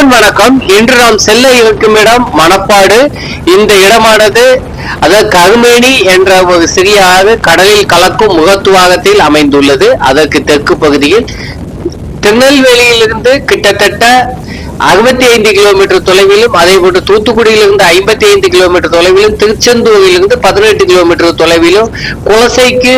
அனைவருக்கும் வணக்கம். இன்று நாம் செல்ல இருக்கும் இடம் மணப்பாடு. இந்த இடமானது அதாவது கருமேனி என்ற ஒரு சிறிய ஆறு கடலில் கலக்கும் முகத்துவாகத்தில் அமைந்துள்ளது. அதற்கு தெற்கு பகுதியில் திருநெல்வேலியிலிருந்து கிட்டத்தட்ட 65 கிலோமீட்டர் தொலைவிலும், அதே போன்று தூத்துக்குடியிலிருந்து 55 கிலோமீட்டர் தொலைவிலும், திருச்செந்தூரிலிருந்து 18 கிலோமீட்டர் தொலைவிலும், குலசைக்கு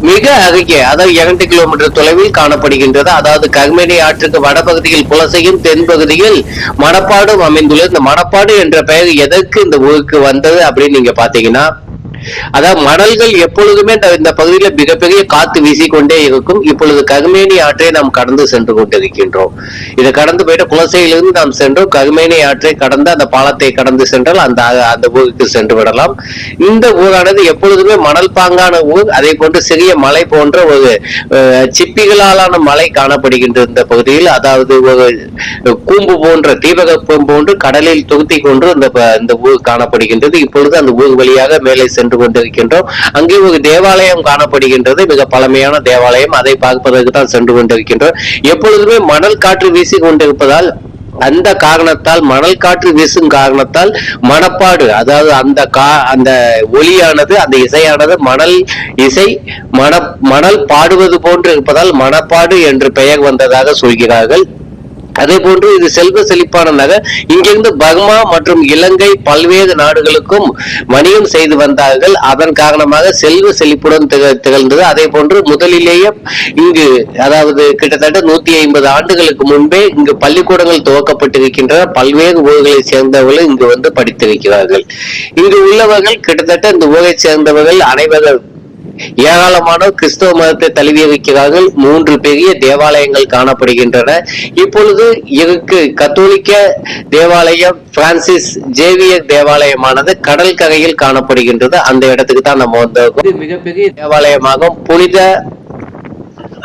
மிக அருகே அதாவது 2 கிலோமீட்டர் தொலைவில் காணப்படுகின்றது. அதாவது கருமேனி ஆற்றுக்கு வடபகுதியில் குலசையும், தென்பகுதியில் மணப்பாடும் அமைந்துள்ளது. இந்த மணப்பாடு என்ற பெயர் எதற்கு இந்த ஊருக்கு வந்தது அப்படின்னு நீங்க பாத்தீங்கன்னா, அதாவது மணல்கள் எப்பொழுதுமே இந்த பகுதியில் மிகப்பெரிய காத்து வீசிக்கொண்டே இருக்கும். இப்பொழுது கருமேனி ஆற்றை நாம் கடந்து சென்று கொண்டிருக்கின்றோம். இதை கடந்து போயிட்டு குலசையிலிருந்து நாம் சென்றோம். கருமேனி ஆற்றை கடந்து அந்த பாலத்தை கடந்து சென்றால் அந்த ஊருக்கு சென்று விடலாம். இந்த ஊரானது எப்பொழுதுமே மணல் பாங்கான ஊர். அதே போன்று சிறிய மலை போன்ற ஒரு சிப்பிகளாலான மலை காணப்படுகின்றது இந்த பகுதியில். அதாவது ஒரு கூம்பு போன்ற தீபகற்பம் போன்று கடலில் துருத்தி கொண்டு இந்த ஊர் காணப்படுகின்றது. இப்பொழுது அந்த ஊர் வழியாக மேலே சென்று கொண்டிருக்கின்றோம். அங்கே ஒரு தேவாலயம் காணப்படுகின்றது, மிக பழமையான தேவாலயம். அதை பார்ப்பதற்கு தான் சென்று கொண்டிருக்கின்றோம். எப்பொழுதுமே மணல் காற்று வீசி கொண்டிருப்பதால், அந்த காரணத்தால், மணல் காற்று வீசும் காரணத்தால் மணப்பாடு அதாவது அந்த ஒலியானது, அந்த இசையானது மணல் இசை மணல் பாடுவது போன்று இருப்பதால் மணப்பாடு என்று பெயர் வந்ததாக சொல்கிறார்கள். அதே போன்று இது செல்வ செழிப்பான நகர். இங்கிருந்து பர்மா மற்றும் இலங்கை பல்வேறு நாடுகளுக்கும் வணிகம் செய்து வந்தார்கள். அதன் காரணமாக செல்வ செழிப்புடன் திகழ்ந்தது. அதே போன்று முதலிலேயே இங்கு அதாவது கிட்டத்தட்ட 150 ஆண்டுகளுக்கு முன்பே இங்கு பள்ளிக்கூடங்கள் துவக்கப்பட்டிருக்கின்றன. பல்வேறு ஊர்களை சேர்ந்தவர்கள் இங்கு வந்து படித்திருக்கிறார்கள். இங்கு உள்ளவர்கள் கிட்டத்தட்ட இந்த ஊரை சேர்ந்தவர்கள் அனைவரும் ஏராளமான கிறிஸ்தவ மதத்தை தழுவி இருக்கிறார்கள். 3 பெரிய தேவாலயங்கள் காணப்படுகின்றன. இப்பொழுது இருக்கு கத்தோலிக்க தேவாலயம், பிரான்சிஸ் ஜேவியர் தேவாலயமானது கடல் கரையில் காணப்படுகின்றது. அந்த இடத்துக்கு தான் நம்ம வந்திருக்கோம். மிகப்பெரிய தேவாலயமாகும். புனித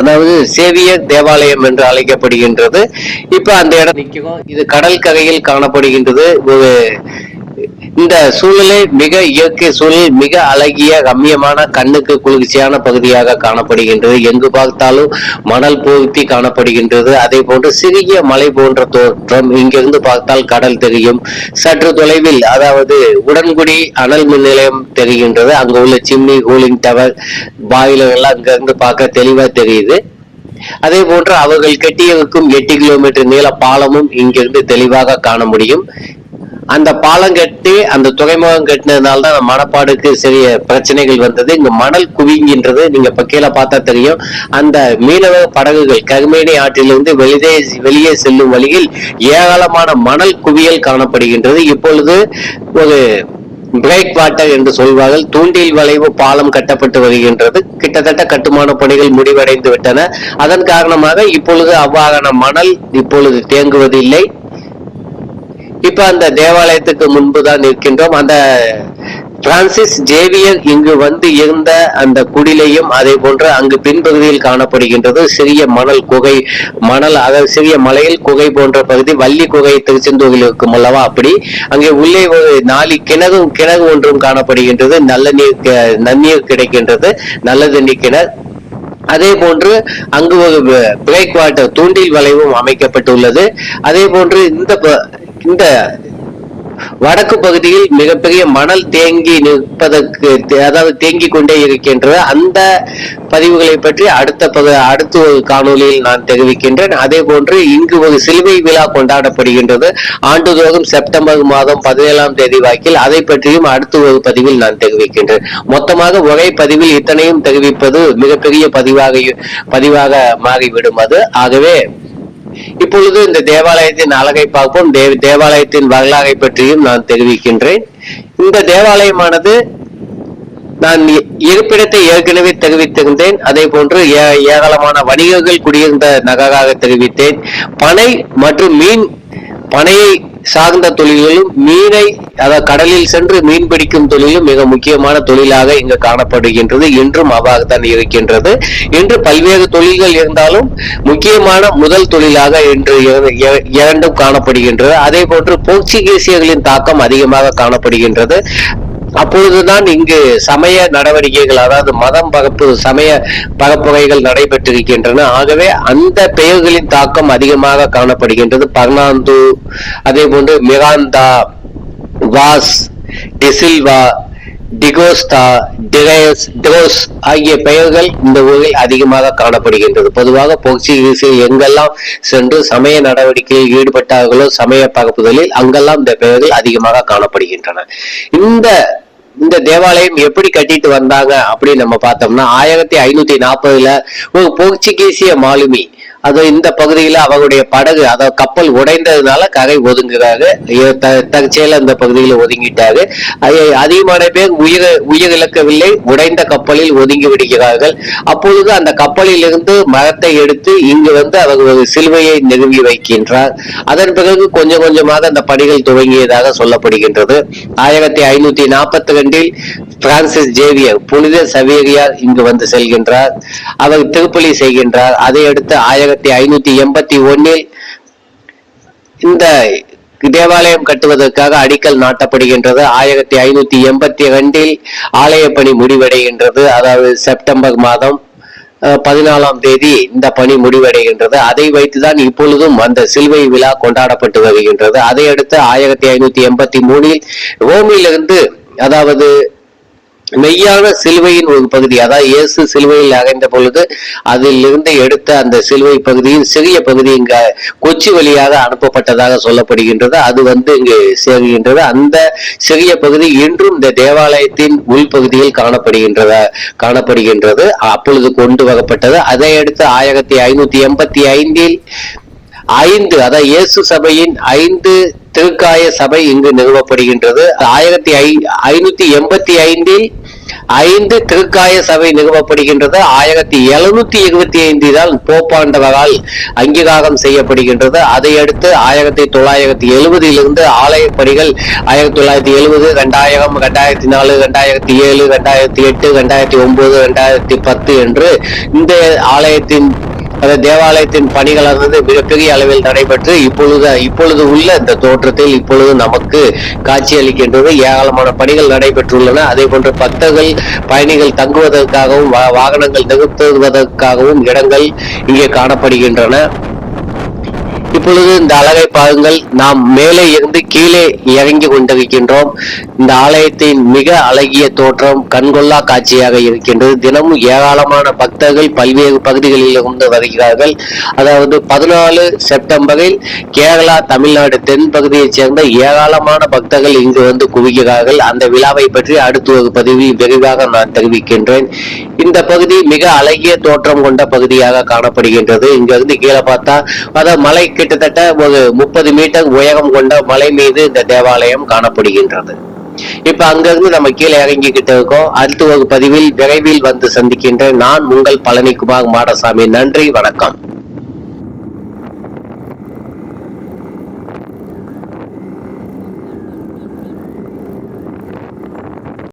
அதாவது சேவியர் தேவாலயம் என்று அழைக்கப்படுகின்றது. இப்ப அந்த இடம் நிற்கும். இது கடல் கரையில் காணப்படுகின்றது. இந்த சூழலை மிக இயற்கை சூழல், மிக அழகிய ரம்மியமான கண்ணுக்கு குளிர்ச்சியான பகுதியாக காணப்படுகின்றது. எங்கு பார்த்தாலும் மணல் பூர்த்தி காணப்படுகின்றது. அதே போன்று சிறிய மலை போன்ற தோற்றம். இங்கிருந்து பார்த்தால் கடல் தெரியும். சற்று தொலைவில் அதாவது உடன்குடி அனல் மின் நிலையம் தெரிகின்றது. அங்கு உள்ள சிம்னி, கூலிங் டவர், பாயிலர் எல்லாம் அங்கிருந்து பார்க்க தெளிவா தெரியுது. அதே போன்று அவர்கள் கட்டியிருக்கும் 8 கிலோமீட்டர் நீள பாலமும் இங்கிருந்து தெளிவாக காண முடியும். அந்த பாலம் கட்டி அந்த துறைமுகம் கட்டினதுனால தான் மணப்பாடுக்கு சிறிய பிரச்சனைகள் வந்தது. இங்க மணல் குவிங்கின்றது. நீங்க கீழே பார்த்தா தெரியும். அந்த மீனவ படகுகள் கருமேனி ஆற்றிலிருந்து வெளியே செல்லும் வழியில் ஏராளமான மணல் குவியல் காணப்படுகின்றது. இப்பொழுது ஒரு பிரேக் வாட்டர் என்று சொல்வார்கள், தூண்டில் வளைவு பாலம் கட்டப்பட்டு வருகின்றது. கிட்டத்தட்ட கட்டுமான பணிகள் முடிவடைந்து விட்டன. அதன் காரணமாக இப்பொழுது அவ்வாறான மணல் இப்பொழுது தேங்குவதில்லை. இப்ப அந்த தேவாலயத்துக்கு முன்புதான் இருக்கின்றோம். அந்த பிரான்சிஸ் ஜேவியர் இங்கு வந்து இருந்த அந்த குடிலையும் அதே போன்று அங்கு பின்பகுதியில் காணப்படுகின்றது. சிறிய மணல் அதாவது சிறிய மலையில் குகை போன்ற பகுதி, வள்ளி குகை திருச்செந்தூரில் இருக்கும் அல்லவா, அப்படி அங்கே உள்ளே ஒரு 4 கிணறு ஒன்றும் காணப்படுகின்றது. நன்னீர் கிடைக்கின்றது, நல்ல தண்ணி கிணறு. அதே போன்று அங்கு ஒரு பிரேக் வாட்டர் தூண்டில் வளைவும் அமைக்கப்பட்டுள்ளது. அதே போன்று இந்த வடக்கு பகுதியில் மிகப்பெரிய மணல் தேங்கி நிற்பதற்கு அதாவது தேங்கி கொண்டே இருக்கின்றது. அந்த பதிவுகளை பற்றி அடுத்த ஒரு காணொலியில் நான் தெரிவிக்கின்றேன். அதே போன்று இங்கு ஒரு சிலுவை விழா கொண்டாடப்படுகின்றது ஆண்டுதோறும் செப்டம்பர் மாதம் 17ஆம் தேதி வாக்கில். அதை பற்றியும் அடுத்த ஒரு பதிவில் நான் தெரிவிக்கின்றேன். மொத்தமாக ஒரே பதிவில் இத்தனையும் தெரிவிப்பது மிகப்பெரிய பதிவாக மாறிவிடும் அது. ஆகவே இப்பொழுது இந்த தேவாலயத்தின் அழகை பார்ப்போம். தேவாலயத்தின் வரலாறை பற்றியும் நான் தெரிவிக்கின்றேன். இந்த தேவாலயமானது நான் இருப்பிடத்தை ஏற்கனவே தெரிவித்திருந்தேன். அதே போன்று ஏராளமான வணிகர்கள் குடியிருந்த நகராக தெரிவித்தேன். பனை மற்றும் பனையை சார்ந்த தொழில்களும், மீனை அதாவது கடலில் சென்று மீன் பிடிக்கும் தொழிலும் மிக முக்கியமான தொழிலாக இங்கு காணப்படுகின்றது. இன்றும் அவ்வாறுதான் இருக்கின்றது. இன்று பல்வேறு தொழில்கள் இருந்தாலும் முக்கியமான முதல் தொழிலாக இன்று இரண்டும் காணப்படுகின்றது. அதே போன்று போர்ச்சுகீசியர்களின் தாக்கம் அதிகமாக காணப்படுகின்றது. அப்பொழுதுதான் இங்கு சமய நடவடிக்கைகள், அதாவது மதம் பரப்பு, சமய பரப்புரைகள் நடைபெற்றிருக்கின்றன. ஆகவே அந்த பெயர்களின் தாக்கம் அதிகமாக காணப்படுகின்றது. பர்னாந்து, அதே போன்று மிராந்தா, வாஸ், டிசில்வா, டிகோஸ்தா, டிரோஸ் ஆகிய பெயர்கள் இந்த ஊரில் அதிகமாக காணப்படுகின்றது. பொதுவாக போர்ச்சுகீசில் எங்கெல்லாம் சென்று சமய நடவடிக்கையில் ஈடுபட்டார்களோ, சமய பரப்புதலில் அங்கெல்லாம் இந்த பெயர்கள் அதிகமாக காணப்படுகின்றன. இந்த தேவாலயம் எப்படி கட்டிட்டு வந்தாங்க அப்படின்னு நம்ம பார்த்தோம்னா, 1540 ஒரு போர்ச்சுகீசிய மாலுமி, அது இந்த பகுதியில அவருடைய படகு, அதாவது கப்பல் உடைந்ததுனால கரை ஒதுங்குறாரு. தற்செயல இந்த பகுதியில ஒதுங்கிட்டாரு. அதிகமான பேர் உயிரிழக்கவில்லை, உடைந்த கப்பலில் ஒதுங்கி விடுகிறார்கள். அப்பொழுது அந்த கப்பலில் இருந்து மரத்தை எடுத்து இங்கு வந்து அவர் ஒரு சிலுவையை நிறுவி வைக்கின்றார். அதன் பிறகு கொஞ்சம் கொஞ்சமாக அந்த பணிகள் துவங்கியதாக சொல்லப்படுகின்றது. 1542 பிரான்சிஸ் ஜேவியர், புனித சவேரியார் இங்கு வந்து செல்கின்றார். அவர் திருப்பலி செய்கின்றார். அதையடுத்து 1581 இந்த தேவாலயம் கட்டுவதற்காக அடிக்கல் நாட்டப்படுகின்றது. 1582 ஆலய பணி முடிவடைகின்றது. அதாவது செப்டம்பர் மாதம் 14ஆம் தேதி இந்த பணி முடிவடைகின்றது. அதை வைத்துதான் இப்பொழுதும் அந்த சிலுவை விழா கொண்டாடப்பட்டு வருகின்றது. அதையடுத்து 1583 ரோமிலிருந்து, அதாவது மெய்யான சிலுவையின் ஒரு பகுதி, அதாவது இயேசு சிலுவையில் அடைந்த பொழுது அதில் இருந்து எடுத்த அந்த சிலுவை பகுதியின் சிறிய பகுதி இங்க கொச்சி வழியாக அனுப்பப்பட்டதாக சொல்லப்படுகின்றது. அது வந்து இங்கு சேர்கின்றது. அந்த சிறிய பகுதி இன்றும் இந்த தேவாலயத்தின் உள்பகுதியில் காணப்படுகின்றது. அப்பொழுது கொண்டு வரப்பட்டது. அதையடுத்து 1585 அதாவது இயேசு சபையின் 5 திருக்காய சபை இங்கு நிறுவப்படுகின்றது. 1585 5 திருக்காய சபை நிறுவப்படுகின்றது. 1725 தான் போப்பாண்டவரால் அங்கீகாரம் செய்யப்படுகின்றது. அதையடுத்து 1970 ஆலய பணிகள் 1970, 2000, 2004, 2007, 2008, 2009, 2010 என்று இந்த ஆலயத்தின் தேவாலயத்தின் பணிகளானது மிகப்பெரிய அளவில் நடைபெற்று இப்பொழுது உள்ள இந்த தோற்றத்தில் இப்பொழுது நமக்கு காட்சி அளிக்கின்றது. ஏராளமான பணிகள் நடைபெற்றுள்ளன. அதே போன்று பக்தர்கள், பயணிகள் தங்குவதற்காகவும் வாகனங்கள் நிறுத்துவதற்காகவும் இடங்கள் இங்கே காணப்படுகின்றன. இப்பொழுது இந்த அழகை பாருங்கள். நாம் மேலே இருந்து கீழே இறங்கி கொண்டிருக்கின்றோம். இந்த ஆலயத்தின் மிக அழகிய தோற்றம் கண்கொள்ளா காட்சியாக இருக்கின்றது. தினமும் ஏராளமான பக்தர்கள் பல்வேறு பகுதிகளில் இருந்து வருகிறார்கள். அதாவது 14 செப்டம்பரில் கேரளா, தமிழ்நாடு தென் பகுதியைச் சேர்ந்த ஏராளமான பக்தர்கள் இங்கு வந்து குவிக்கிறார்கள். அந்த விழாவை பற்றி அடுத்த ஒரு பதிவில் விரிவாக நான் தெரிவிக்கின்றேன். இந்த பகுதி மிக அழகிய தோற்றம் கொண்ட பகுதியாக காணப்படுகின்றது. இங்கிருந்து கீழே பார்த்தா, அதாவது மலை கிட்டத்தட்ட ஒரு 30 மீட்டர் உயரம் கொண்ட மலை மீது இந்த தேவாலயம் காணப்படுகின்றது. இப்ப அங்கிருந்து நம்ம கீழே இறங்கிக்கிட்டு இருக்கோம். அடுத்த ஒரு பதிவில் விரைவில் வந்து சந்திக்கின்றேன். நான் உங்கள் பழனிக்குமார் மாடசாமி. நன்றி, வணக்கம்.